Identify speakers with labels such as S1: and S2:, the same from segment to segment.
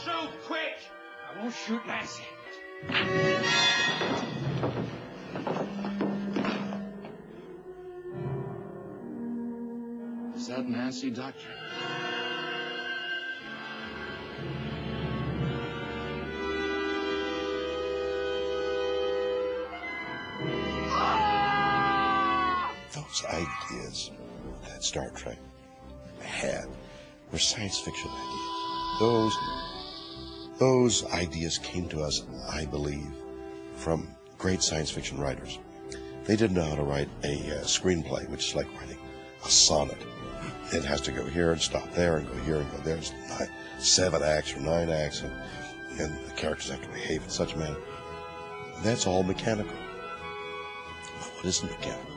S1: so quick! I won't shoot Nancy. Is that Nancy, Doctor?
S2: Those ideas that Star Trek had were science fiction ideas. Those ideas came to us, I believe, from great science fiction writers. They didn't know how to write a screenplay, which is like writing a sonnet. It has to go here and stop there and go here and go there. It's 7 acts or 9 acts, and the characters have to behave in such a manner. That's all mechanical. But what isn't mechanical?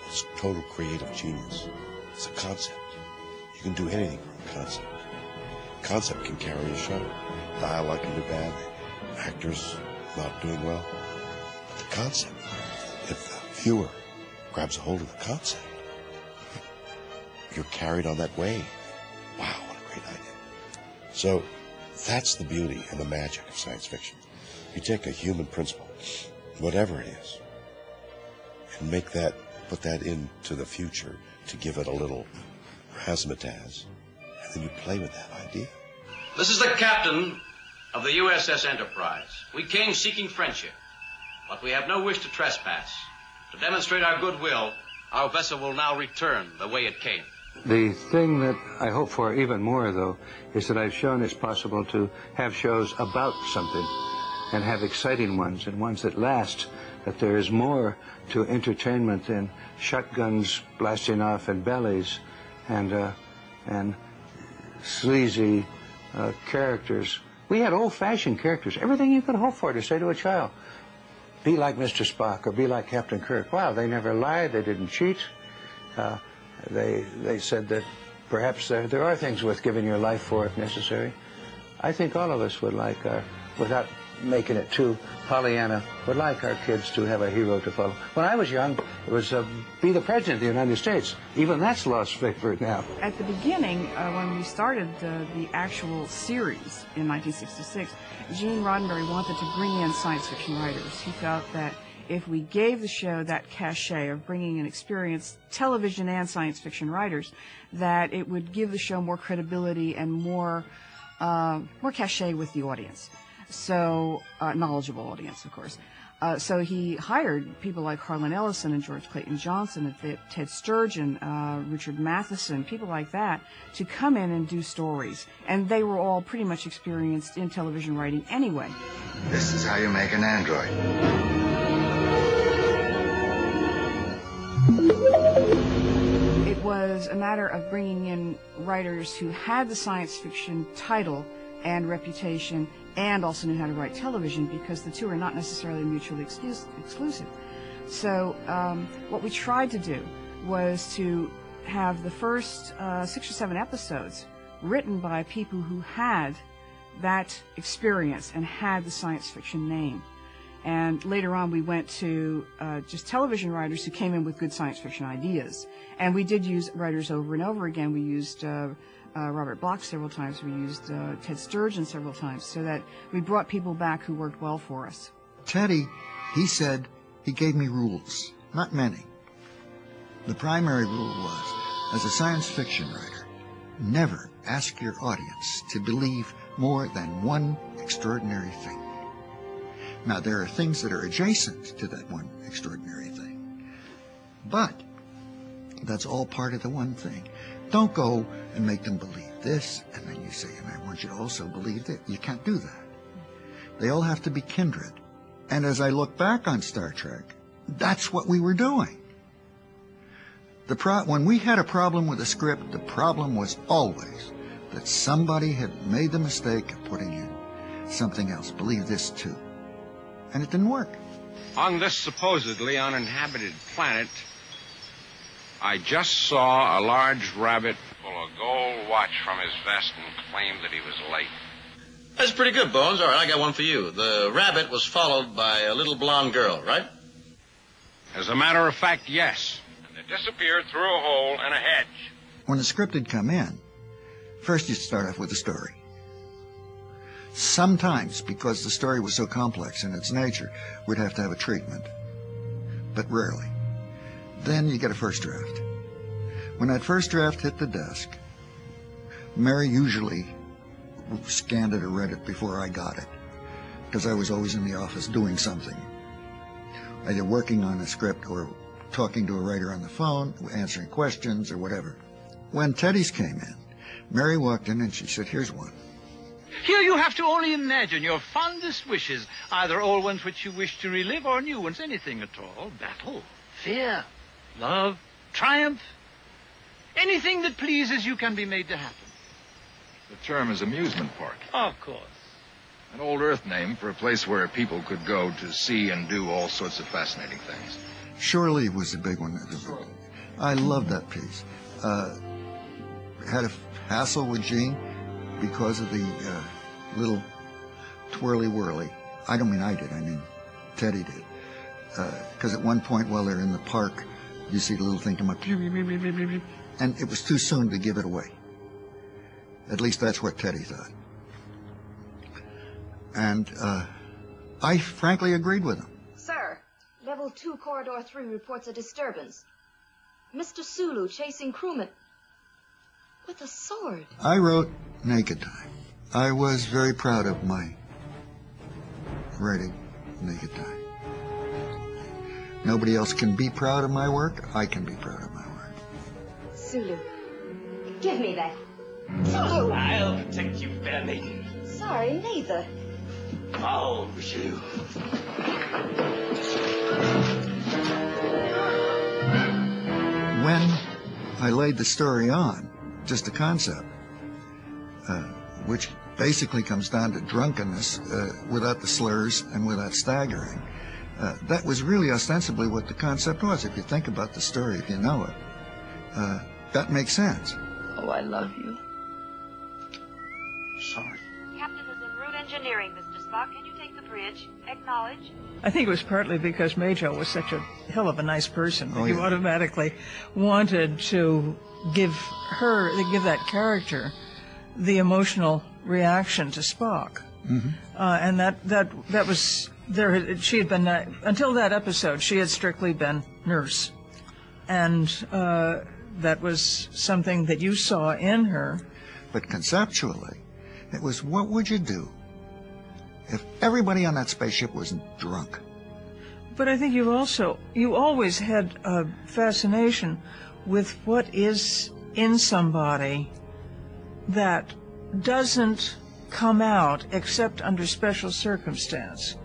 S2: It's total creative genius. It's a concept. You can do anything from a concept. Concept can carry a show. Dialogue can be bad. Actors not doing well. But the concept, if the viewer grabs a hold of the concept, you're carried on that wave. Wow, what a great idea. So that's the beauty and the magic of science fiction. You take a human principle, whatever it is, and put that into the future to give it a little razzmatazz, and then you play with that idea.
S3: This is the captain of the USS Enterprise. We came seeking friendship, but we have no wish to trespass. To demonstrate our goodwill, our vessel will now return the way it came.
S4: The thing that I hope for even more, though, is that I've shown it's possible to have shows about something and have exciting ones and ones that last, that there is more to entertainment than shotguns blasting off and bellies and sleazy characters. We had old-fashioned characters, everything you could hope for to say to a child. Be like Mr. Spock or be like Captain Kirk. Wow, they never lied, they didn't cheat. They said that perhaps there are things worth giving your life for if necessary. I think all of us would like without making it too Pollyanna, would like our kids to have a hero to follow. When I was young, it was be the President of the United States. Even that's lost favor now.
S5: At the beginning, when we started the actual series in 1966, Gene Roddenberry wanted to bring in science fiction writers. He felt that if we gave the show that cachet of bringing in experienced television and science fiction writers, that it would give the show more credibility and more cachet with the audience. So, knowledgeable audience, of course. So he hired people like Harlan Ellison and George Clayton Johnson, Ted Sturgeon, Richard Matheson, people like that, to come in and do stories. And they were all pretty much experienced in television writing anyway.
S6: This is how you make an android.
S5: It was a matter of bringing in writers who had the science fiction title and reputation and also knew how to write television, because the two are not necessarily mutually exclusive. So what we tried to do was to have the first 6 or 7 episodes written by people who had that experience and had the science fiction name. And later on we went to just television writers who came in with good science fiction ideas. And we did use writers over and over again. We used Robert Bloch several times. We used Ted Sturgeon several times, so that we brought people back who worked well for us.
S7: Teddy, he said he gave me rules, not many. The primary rule was, as a science fiction writer, never ask your audience to believe more than one extraordinary thing. Now, there are things that are adjacent to that one extraordinary thing, but that's all part of the one thing. Don't go and make them believe this, and then you say, and I want you to also believe that. You can't do that. They all have to be kindred. And as I look back on Star Trek, that's what we were doing. When we had a problem with a script, the problem was always that somebody had made the mistake of putting in something else. Believe this too. And it didn't work.
S8: On this supposedly uninhabited planet, I just saw a large rabbit pull a gold watch from his vest and claim that he was late.
S3: That's pretty good, Bones. All right, I got one for you. The rabbit was followed by a little blonde girl, right?
S8: As a matter of fact, yes. And they disappeared through a hole in a hedge.
S7: When the script had come in, first you start off with a story. Sometimes, because the story was so complex in its nature, we'd have to have a treatment, but rarely. Then you get a first draft. When that first draft hit the desk, Mary usually scanned it or read it before I got it, because I was always in the office doing something, either working on a script or talking to a writer on the phone, answering questions or whatever. When Teddy's came in, Mary walked in and she said, "Here's one."
S9: Here you have to only imagine your fondest wishes, either old ones which you wish to relive or new ones, anything at all. Battle, fear, love, triumph. Anything that pleases you can be made to happen.
S10: The term is amusement park.
S9: Of course.
S10: An old Earth name for a place where people could go to see and do all sorts of fascinating things.
S7: Shore Leave was a big one. I loved that piece. Had a hassle with Gene because of the little twirly-whirly. I don't mean I did, I mean Teddy did. Because at one point while they're in the park, you see the little thing come up, and it was too soon to give it away. At least that's what Teddy thought. And I frankly agreed with him.
S11: Sir, Level 2, Corridor 3 reports a disturbance. Mr. Sulu chasing crewmen with a sword.
S7: I wrote Naked Time. I was very proud of my writing Naked Time. Nobody else can be proud of my work. I can be proud of my work.
S11: Sulu, give me that.
S1: Sulu! I'll protect you, fair maiden.
S11: Sorry, neither.
S1: Oh, Sulu.
S7: When I laid the story on, just a concept, which basically comes down to drunkenness without the slurs and without staggering, that was really ostensibly what the concept was. If you think about the story, if you know it, that makes sense.
S11: Oh, I love you.
S7: Sorry.
S12: Captain is en route engineering, Mr. Spock. Can you take the bridge? Acknowledge.
S13: I think it was partly because Major was such a hell of a nice person that
S7: Oh,
S13: you
S7: yeah.
S13: automatically wanted to give that character the emotional reaction to Spock.
S7: Mm-hmm.
S13: And that was there. She had been until that episode. She had strictly been nurse, and that was something that you saw in her.
S7: But conceptually, it was, what would you do if everybody on that spaceship was drunk?
S13: But I think you always had a fascination with what is in somebody that doesn't come out except under special circumstance.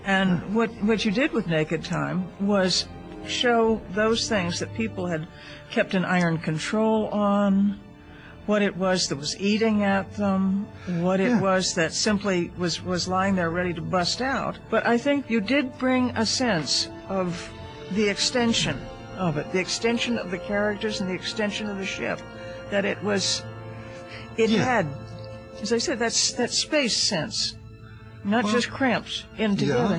S13: And what you did with Naked Time was show those things that people had kept an iron control on, what it was that was eating at them, what it was that simply was lying there ready to bust out. But I think you did bring a sense of the extension of it, the extension of the characters and the extension of the ship, that it had, as I said, that space sense, not just cramped in together.